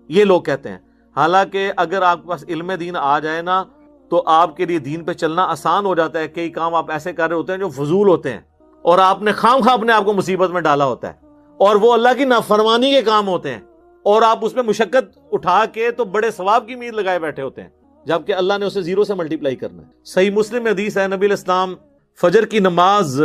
یہ لوگ کہتے ہیں، حالانکہ اگر آپ کے پاس علم دین آ جائے نا تو آپ کے لیے دین پہ چلنا آسان ہو جاتا ہے۔ کئی کام آپ ایسے کر رہے ہوتے ہیں جو فضول ہوتے ہیں اور آپ نے خام خواہ اپنے آپ کو مصیبت میں ڈالا ہوتا ہے، اور وہ اللہ کی نافرمانی کے کام ہوتے ہیں اور آپ اس میں مشقت اٹھا کے تو بڑے ثواب کی امید لگائے بیٹھے ہوتے ہیں، جبکہ اللہ نے اسے 0 سے ملٹیپلائی کرنا ہے۔ صحیح مسلم میں حدیث ہے، نبی علیہ السلام فجر کی نماز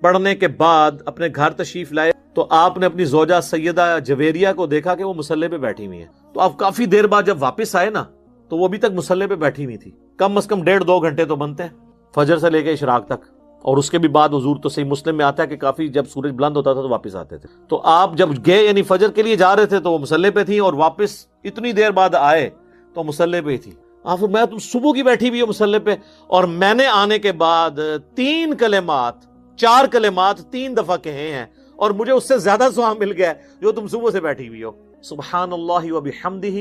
پڑھنے کے بعد اپنے گھر تشریف لائے تو آپ نے اپنی زوجہ سیدہ جویریہ کو دیکھا کہ وہ مصلی پہ بیٹھی ہوئی ہیں۔ تو آپ کافی دیر بعد جب واپس آئے نا تو وہ ابھی تک مصلی پہ بیٹھی ہوئی تھی، کم از کم 1.5-2 گھنٹے تو بنتے ہیں فجر سے لے کے اشراق تک، اور اس کے بھی بعد حضور تو صحیح مسلم میں آتا ہے کہ کافی جب سورج بلند ہوتا تھا تو واپس آتے تھے۔ تو آپ جب گئے یعنی فجر کے لیے جا رہے تھے تو وہ مصلی پہ تھی، اور واپس اتنی دیر بعد آئے تو مصلی پہ ہی تھی۔ آپ میں تم صبح کی بیٹھی ہوئی ہو مصلی پہ، اور میں نے آنے کے بعد 3 کلمات 4 کلمات 3 دفعہ کہے ہیں، اور مجھے اس سے زیادہ ثواب مل گیا جو تم صبح سے بیٹھی ہوئی ہو۔ سبحان اللہ وبحمدہ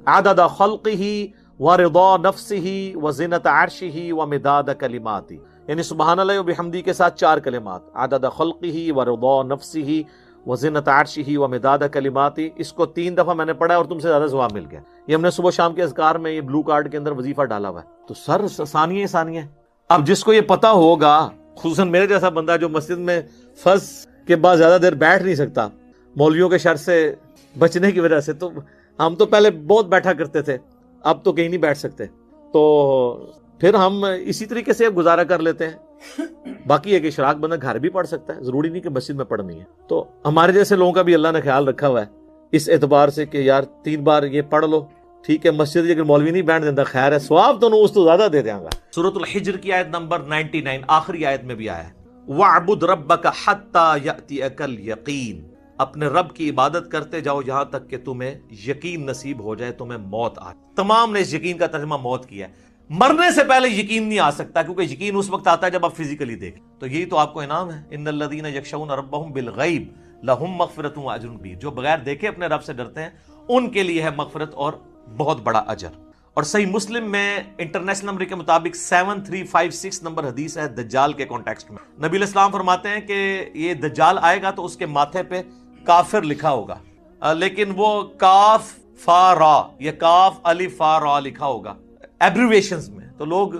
عدد خلقہ ورضا نفسہ وزنۃ عرشہ ومداد کلماتہ، یعنی سبحان اللہ وبحمدہ کے ساتھ 4 کلمات، عدد خلقہ ورضا نفسہ وزنۃ عرشہ ومداد کلماتہ، اس کو 3 دفعہ میں نے پڑھا اور تم سے زیادہ ثواب مل گیا۔ یہ ہم نے صبح شام کے اذکار میں یہ بلو کارڈ کے اندر وظیفہ ڈالا ہوا ہے۔ تو سر ثانیہ ثانیہ، اب جس کو یہ پتا ہوگا، خصوصاً میرے جیسا بندہ جو مسجد میں فرض کے بعد زیادہ دیر بیٹھ نہیں سکتا مولویوں کے شر سے بچنے کی وجہ سے، تو ہم تو پہلے بہت بیٹھا کرتے تھے، اب تو کہیں نہیں بیٹھ سکتے، تو پھر ہم اسی طریقے سے گزارا کر لیتے ہیں۔ باقی ایک اشراق بندہ گھر بھی پڑھ سکتا ہے، ضروری نہیں کہ مسجد میں پڑھنی ہے۔ تو ہمارے جیسے لوگوں کا بھی اللہ نے خیال رکھا ہوا ہے اس اعتبار سے کہ یار 3 بار یہ پڑھ لو، ٹھیک ہے، مسجد اگر مولوی نہیں بیٹھ دیتا خیر ہے، ثواب تو اس تو زیادہ دے دیں گا۔ سورۃ الحجر کی آیت نمبر 99 آخری آیت میں بھی آیا ہے، وَاعْبُدْ رَبَّكَ حَتَّى يَأْتِيَكَ الْيَقِينُ، اپنے رب کی عبادت کرتے جاؤ یہاں تک کہ تمہیں یقین نصیب ہو جائے، تمہیں موت آ جائے۔ تمام نے اس یقین کا ترجمہ موت کیا ہے، مرنے سے پہلے یقین نہیں آ سکتا، کیونکہ یقین اس وقت آتا ہے جب آپ فزیکلی دیکھیں۔ تو یہی تو آپ کو انعام ہے، ان الذین یخشون ربهم بالغیب لہم مغفرۃ واجر کبیر، جو بغیر دیکھے اپنے رب سے ڈرتے ہیں ان کے لیے ہے مغفرت اور بہت بڑا اجر. اور صحیح مسلم میں انٹرنیشنل نمبر کے مطابق 7356 نمبر حدیث ہے دجال کے کانٹیکسٹ میں. نبی علیہ السلام فرماتے ہیں کہ یہ دجال آئے گا تو اس کے ماتھے پہ کافر لکھا ہوگا, لیکن وہ کاف فا را یا کاف الف فا را لکھا ہوگا ایبریویشنز میں. تو لوگ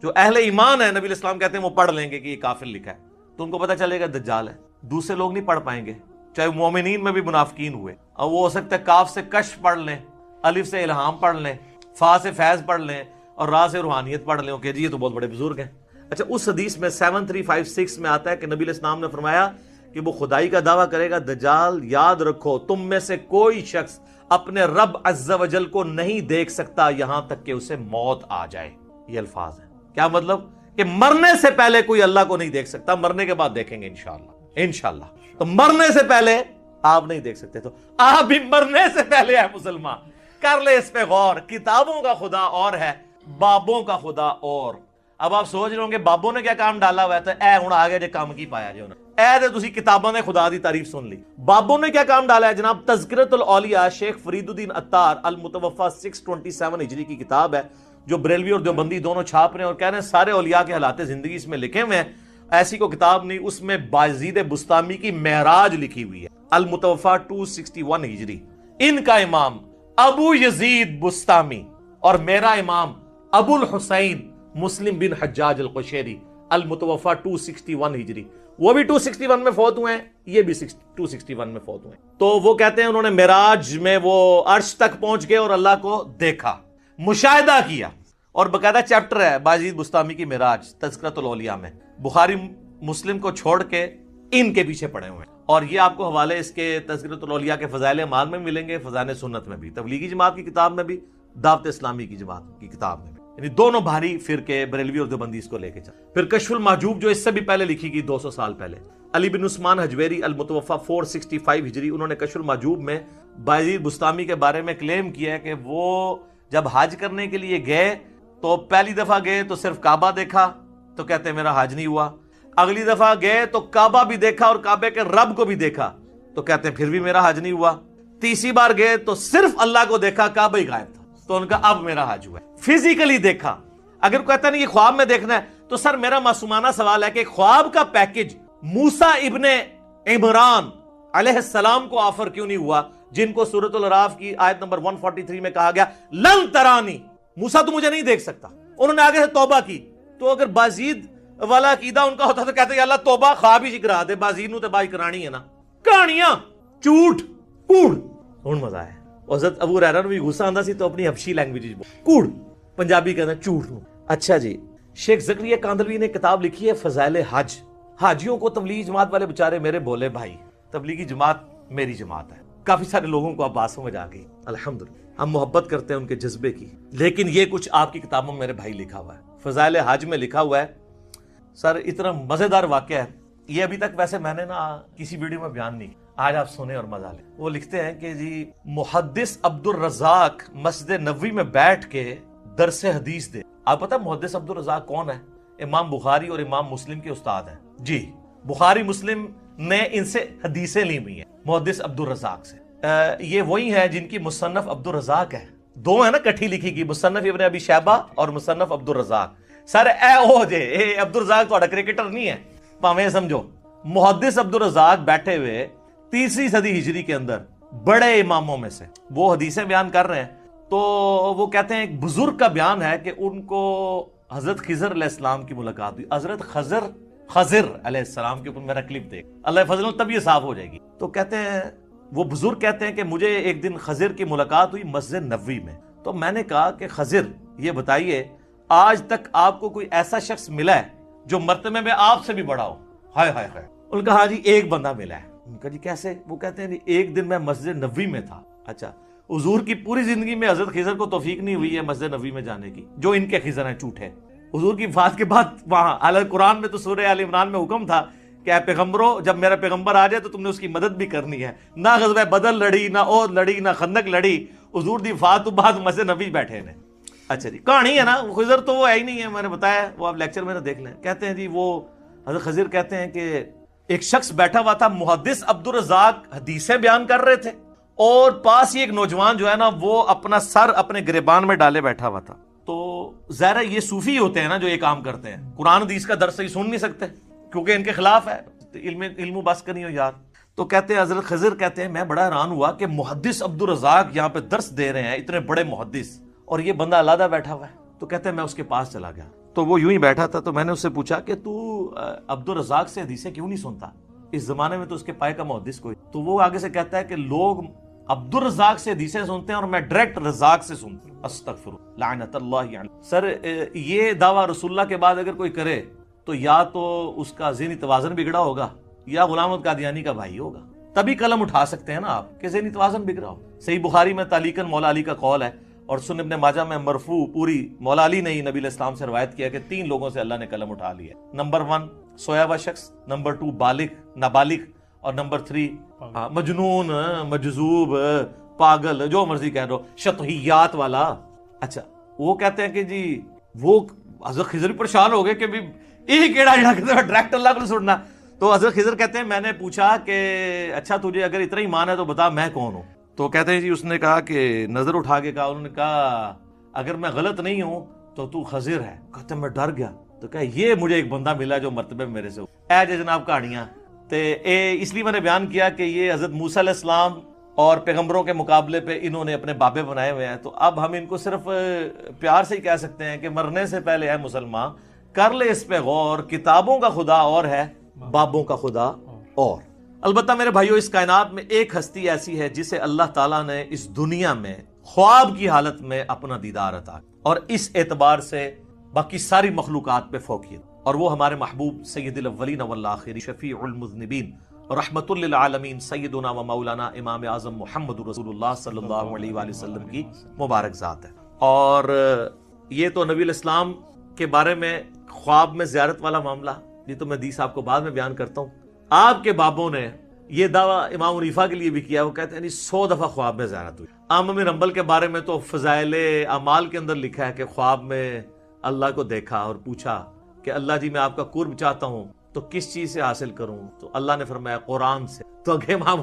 جو اہل ایمان ہیں نبی علیہ السلام کہتے ہیں وہ پڑھ لیں گے کہ یہ کافر لکھا ہے, تو ان کو پتہ چلے گا دجال ہے. دوسرے لوگ نہیں پڑھ پائیں گے, چاہے مومنین میں بھی منافقین ہوئے, اور وہ ہو سکتا ہے کاف سے کشف پڑھ لیں, الف سے الہام پڑھ لیں, فا سے فیض پڑھ لیں, اور را سے روحانیت پڑھ لیں. کہ جی یہ تو بہت بڑے بزرگ ہیں. اچھا, اس حدیث میں 7356 میں آتا ہے کہ نبی علیہ السلام نے فرمایا کہ وہ خدائی کا دعویٰ کرے گا دجال, یاد رکھو تم میں سے کوئی شخص اپنے رب عز و جل کو نہیں دیکھ سکتا یہاں تک کہ اسے موت آ جائے. یہ الفاظ ہیں. کیا مطلب؟ کہ مرنے سے پہلے کوئی اللہ کو نہیں دیکھ سکتا, مرنے کے بعد دیکھیں گے انشاءاللہ. تو مرنے سے پہلے آپ نہیں دیکھ سکتے. تو آپ بھی مرنے سے پہلے ہے مسلمان, کر لے اس پہ غور. کتابوں کا خدا اور ہے, بابوں کا خدا اور. اب آپ سوچ رہے ہوں گے بابوں نے کیا کام ڈالا ہوا ہے, تو اے ہوں آگے جو کام کی پایا جو اے دے تسی کتابوں نے خدا دی تعریف سن لی. بابوں نے کیا کام ڈالا ہے جناب؟ تذکرۃ الاولیاء شیخ فرید الدین عطار المتوفی 627 ہجری کی کتاب ہے, جو بریلوی اور دیوبندی دونوں چھاپ رہے ہیں اور کہہ رہے ہیں سارے اولیاء کے حالات زندگی اس میں لکھے ہوئے ہیں. ایسی کو کتاب نہیں, اس میں بایزید بستامی کی معراج لکھی ہوئی ہے, المتوفی 261 ہجری. ان کا امام ابو یزید بستامی اور میرا امام ابو الحسین مسلم بن حجاج القشیری المتوفی 261 ہجری, وہ بھی 261 میں فوت ہوئے ہیں, یہ بھی 261 میں فوت ہوئے ہیں. تو وہ کہتے ہیں انہوں نے معراج میں وہ عرش تک پہنچ گئے اور اللہ کو دیکھا, مشاہدہ کیا, اور باقاعدہ چیپٹر ہے بایزید بستامی کی معراج تذکرۃ الاولیاء میں. بخاری مسلم کو چھوڑ کے ان کے پیچھے پڑے ہوئے ہیں. اور یہ آپ کو حوالے اس کے تذکرۃ الاولیاء کے فضائل اعمال میں ملیں گے, فضائل سنت میں بھی, تبلیغی جماعت کی کتاب میں بھی, دعوت اسلامی کی جماعت کی کتاب میں بھی. یعنی دونوں بھاری فرقے بریلوی اور دیوبندی اس کو لے کے چل. پھر کشف المحجوب جو اس سے بھی پہلے لکھی گئی 200 سال پہلے, علی بن عثمان حجویری المتوفی 465 ہجری, انہوں نے کشف المحجوب میں بایزید بستامی کے بارے میں کلیم کیا ہے کہ وہ جب حج کرنے کے لیے گئے تو پہلی دفعہ گئے تو صرف کعبہ دیکھا, تو کہتے ہیں میرا حج نہیں ہوا. اگلی دفعہ گئے تو کعبہ بھی دیکھا اور کعبے کے رب کو بھی دیکھا, تو کہتے ہیں پھر بھی میرا حج نہیں ہوا. تیسری بار گئے تو صرف اللہ کو دیکھا, کعبہ ہی غائب تھا, تو ان کا اب میرا حج ہوا ہے. فزیکلی دیکھا. اگر کہتا نہیں یہ خواب میں دیکھنا ہے, تو سر میرا معصومانہ سوال ہے کہ خواب کا پیکج موسیٰ ابن عمران علیہ السلام کو آفر کیوں نہیں ہوا, جن کو سورۃ الاعراف کی آیت نمبر 143 میں کہا گیا لن ترانی, موسیٰ تو مجھے نہیں دیکھ سکتا. انہوں نے آگے سے توبہ کی. تو اگر بازید والا عقیدہ ان کا ہوتا تو کہتے ہیں اللہ توبہ خواب ہی کرا دے, بازید نو تے بائی کرانی ہے نا. کہانیاں جھوٹ کوڑ ہن مزہ ہے. حضرت ابو ہریرہ نو بھی غصہ آندا سی تو اپنی حبشی لینگویج کوڑ, پنجابی کہتے ہیں جھوٹ نو. اچھا جی, شیخ زکریا کاندلوی نے کتاب لکھی ہے فضائل حج. حاجیوں کو تبلیغی جماعت والے بےچارے میرے بولے بھائی, تبلیغی جماعت میری جماعت ہے. کافی سارے لوگوں کو اب بات سمجھ آ گئی الحمدللہ, ہم محبت کرتے ہیں ان کے جذبے کی. لیکن یہ کچھ آپ کی کتابوں میں میرے بھائی لکھا ہوا ہے, فضائل حج میں لکھا ہوا ہے. سر اتنا مزیدار واقعہ ہے یہ, ابھی تک ویسے میں نے نا کسی ویڈیو میں بیان نہیں, آج آپ سنیں اور مزہ لیں. وہ لکھتے ہیں کہ جی محدث عبد الرزاق مسجد نبوی میں بیٹھ کے درس حدیث دے. آپ پتہ محدث عبد الرزاق کون ہے؟ امام بخاری اور امام مسلم کے استاد ہیں جی. بخاری مسلم نے ان سے حدیثیں لی ہوئی ہیں محدث عبد الرزاق سے. یہ وہی ہیں جن کی مصنف عبد الرزاق ہے, دو ہیں نا کٹھی لکھی گئی, مصنف ابن ابی شیبہ اور مصنف عبد الرزاق. سر اے او جے اے عبد الرزاق تھوڑا کرکٹر نہیں ہے, پاویں سمجھو. محدث عبد الرزاق بیٹھے ہوئے 3 صدی ہجری کے اندر بڑے اماموں میں سے وہ حدیثیں بیان کر رہے ہیں. تو وہ کہتے ہیں ایک بزرگ کا بیان ہے کہ ان کو حضرت خضر علیہ السلام کی ملاقات ہوئی. حضرت خضر علیہ السلام کے اوپر میرا کلپ دیکھ, اللہ فضل تب یہ صاف ہو جائے گی. تو کہتے ہیں وہ بزرگ کہتے ہیں کہ مجھے ایک دن خضر کی ملاقات ہوئی مسجد نبوی میں. تو میں نے کہا کہ خضر یہ بتائیے آج تک آپ کو کوئی ایسا شخص ملا ہے جو مرتبے میں آپ سے بھی بڑا ہو؟ ہائے ہائے ہائے. ان کا ہاں جی ایک بندہ ملا ہے. ان کا جی کیسے؟ وہ کہتے ہیں ایک دن میں مسجد نبوی میں تھا. اچھا, حضور کی پوری زندگی میں حضرت خضر کو توفیق نہیں ہوئی ہے مسجد نبوی میں جانے کی, جو ان کے خضر ہیں جھوٹ ہے. حضور کی وفات کے بعد وہاں حالانکہ قرآن میں تو سورہ آل عمران میں حکم تھا کہ اے پیغمبرو جب میرا پیغمبر آ جائے تو تم نے اس کی مدد بھی کرنی ہے. نہ غزوہ بدر لڑی, نہ عہد لڑی, نہ خندق لڑی. حضور دی وفات تو بعد مسجد نبوی بیٹھے ہیں. اچھا جی کہانی ہے نا, خضر تو وہ ہے ہی نہیں ہے, میں نے بتایا, وہ آپ لیکچر میں دیکھ لیں. کہتے ہیں جی وہ حضرت خضر کہتے ہیں کہ ایک شخص بیٹھا ہوا تھا, محدث عبد الرزاق حدیثیں بیان کر رہے تھے اور پاس ہی ایک نوجوان جو ہے نا وہ اپنا سر اپنے گریبان میں ڈالے بیٹھا ہوا تھا. تو ظاہر یہ صوفی ہوتے ہیں نا جو یہ کام کرتے ہیں, قرآن حدیث کا درس ہی سن نہیں سکتے کیونکہ ان کے خلاف ہے, علم و بس کرنی ہو یار. تو کہتے ہیں حضرت خضر کہتے ہیں میں بڑا حیران ہوا کہ محدث عبدالرزاق یہاں پہ درس دے رہے ہیں, اتنے بڑے محدث, اور یہ بندہ علیحدہ بیٹھا ہوا ہے. تو کہتے ہیں میں اس کے پاس چلا گیا, تو وہ یوں ہی بیٹھا تھا. تو میں نے اس سے پوچھا کہ تو عبدالرزاق سے حدیثیں کیوں نہیں سنتا, اس زمانے میں تو اس کے پائے کا محدث کوئی. تو وہ آگے سے کہتا ہے کہ لوگ عبدالرزاق سے حدیثیں سنتے ہیں اور میں ڈائریکٹ رزاق سے سنتا ہوں. استغفر لعنت اللہ علیہ. سر یہ دعویٰ رسول اللہ کے بعد اگر کوئی کرے تو یا تو اس کا ذہنی توازن بگڑا ہوگا یا غلام احمد قادیانی کا بھائی ہوگا, تبھی قلم اٹھا سکتے ہیں نا آپ کہ ذہنی توازن بگڑا ہو. صحیح بخاری میں تعلیقاً مولا علی کا قول ہے, اور سنن ابن ماجہ میں مرفوع پوری مولا علی نے ہی نبی علیہ السلام سے روایت کیا کہ 3 لوگوں سے اللہ نے قلم اٹھا لیا. نمبر 1 سویا ہوا شخص, نمبر 2 بالغ نابالغ, اور نمبر 3 مجنون مجذوب پاگل جو مرضی کہہ رہو, شطحیات والا. اچھا وہ کہتے ہیں کہ جی وہ حضرت خضر پریشان ہو گئے کہ یہ کیڑا جڑا ڈائریکٹ اللہ کو سننا. تو حضرت خضر کہتے ہیں میں نے پوچھا کہ اچھا تجھے اگر اتنا ہی مان ہے تو بتا میں کون ہوں. تو کہتے ہیں جی اس نے کہا کہ نظر اٹھا کے کہا, انہوں نے کہا اگر میں غلط نہیں ہوں تو خضر ہے. کہتے ہیں میں ڈر گیا. تو کہا یہ مجھے ایک بندہ ملا جو مرتبے میرے سے ہو. اے جناب کہانیاں اس لیے میں نے بیان کیا کہ یہ حضرت موسیٰ علیہ السلام اور پیغمبروں کے مقابلے پہ انہوں نے اپنے بابے بنائے ہوئے ہیں. تو اب ہم ان کو صرف پیار سے ہی کہہ سکتے ہیں کہ مرنے سے پہلے ہے مسلمان کر لے اس پہ غور, کتابوں کا خدا اور ہے بابوں کا خدا اور. البتہ میرے بھائیو اس کائنات میں ایک ہستی ایسی ہے جسے اللہ تعالیٰ نے اس دنیا میں خواب کی حالت میں اپنا دیدار عطا, اور اس اعتبار سے باقی ساری مخلوقات پہ فوقیت, اور وہ ہمارے محبوب سید الاولین والآخرین شفیع المذنبین رحمت للعالمین سیدنا و مولانا امام اعظم محمد رسول اللہ صلی اللہ علیہ وآلہ وسلم کی مبارک ذات ہے. اور یہ تو نبی الاسلام کے بارے میں خواب میں زیارت والا معاملہ, یہ تو میں حدیث آپ کو بعد میں بیان کرتا ہوں. آپ کے بابوں نے یہ دعویٰ امام حنیفہ کے لیے بھی کیا, وہ کہتے ہیں 100 دفعہ خواب میں زیارت ہوئی. احمد بن حنبل کے بارے میں تو فضائل اعمال کے اندر لکھا ہے کہ خواب میں اللہ کو دیکھا اور پوچھا کہ اللہ جی میں آپ کا قرب چاہتا ہوں تو کس چیز سے حاصل کروں, تو اللہ نے فرمایا قرآن سے. تو اگے امام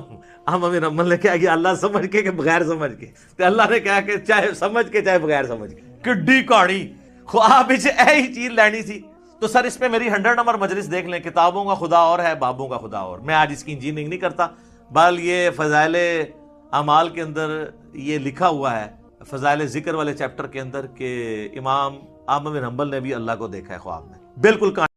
احمد بن حنبل نے کہا کہ اللہ سمجھ کے کہ بغیر سمجھ کے, تو اللہ نے کہا کہ چاہے سمجھ کے چاہے بغیر سمجھ کے. کڈی کہانی خواب وچ ایہی چیز لینی سی. تو سر اس پہ میری 100 نمبر مجلس دیکھ لیں, کتابوں کا خدا اور ہے بابوں کا خدا اور. میں آج اس کی انجینئرنگ نہیں کرتا, بل یہ فضائل اعمال کے اندر یہ لکھا ہوا ہے فضائل ذکر والے چیپٹر کے اندر کہ امام احمد بن حنبل نے بھی اللہ کو دیکھا ہے خواب میں. بالکل